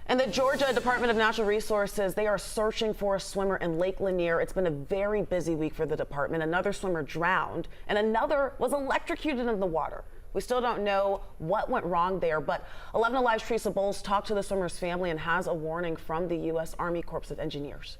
And the Georgia Department of Natural Resources, they are searching for a swimmer in Lake Lanier. It's been a very busy week for the department. Another swimmer drowned and another was electrocuted in the water. We still don't know what went wrong there, but 11 Alive's Teresa Bowles talked to the swimmer's family and has a warning from the U.S. Army Corps of Engineers.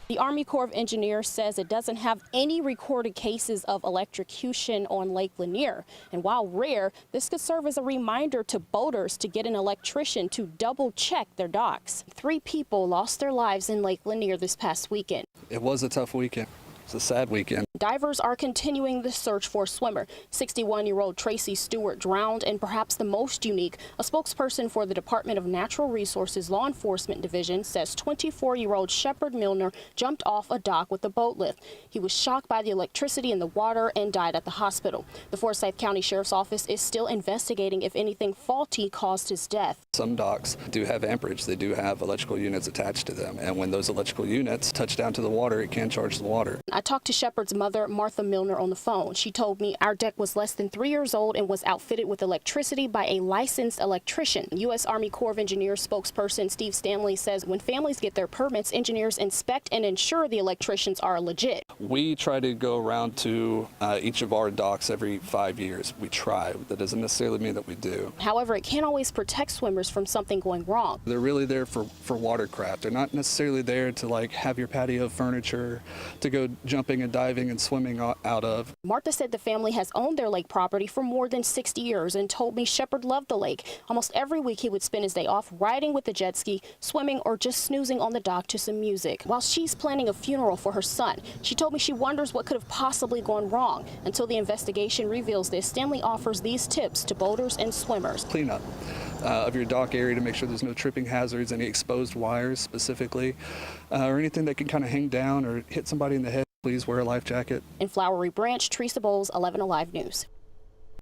The Army Corps of Engineers says it doesn't have any recorded cases of electrocution on Lake Lanier. And while rare, this could serve as a reminder to boaters to get an electrician to double check their docks. 3 people lost their lives in Lake Lanier this past weekend. It was a tough weekend. It's a sad weekend. Divers are continuing the search for a swimmer. 61-year-old Tracy Stewart drowned, and perhaps the most unique, a spokesperson for the Department of Natural Resources Law Enforcement Division says 24-year-old Shepard Millner jumped off a dock with a boat lift. He was shocked by the electricity in the water and died at the hospital. The Forsyth County Sheriff's Office is still investigating if anything faulty caused his death. Some docks do have amperage. They do have electrical units attached to them, and when those electrical units touch down to the water, it can charge the water. I talked to Shepard's mother, Martha Millner, on the phone. She told me our deck was less than 3 years old and was outfitted with electricity by a licensed electrician. U.S. Army Corps of Engineers spokesperson Steve Stanley says when families get their permits, engineers inspect and ensure the electricians are legit. We try to go around to each of our docks every 5 years. We try. That doesn't necessarily mean that we do. However, it can't always protect swimmers from something going wrong. They're really there for watercraft. They're not necessarily there to have your patio furniture to go jumping and diving and swimming out of. Martha said the family has owned their lake property for more than 60 years and told me Shepard loved the lake. Almost every week he would spend his day off riding with the jet ski, swimming, or just snoozing on the dock to some music. While she's planning a funeral for her son, she told me she wonders what could have possibly gone wrong. Until the investigation reveals this, Stanley offers these tips to boaters and swimmers. Clean up of your dock area to make sure there's no tripping hazards, any exposed wires specifically, or anything that can kind of hang down or hit somebody in the head. Please wear a life jacket. In Flowery Branch, Teresa Bowles, 11 Alive News.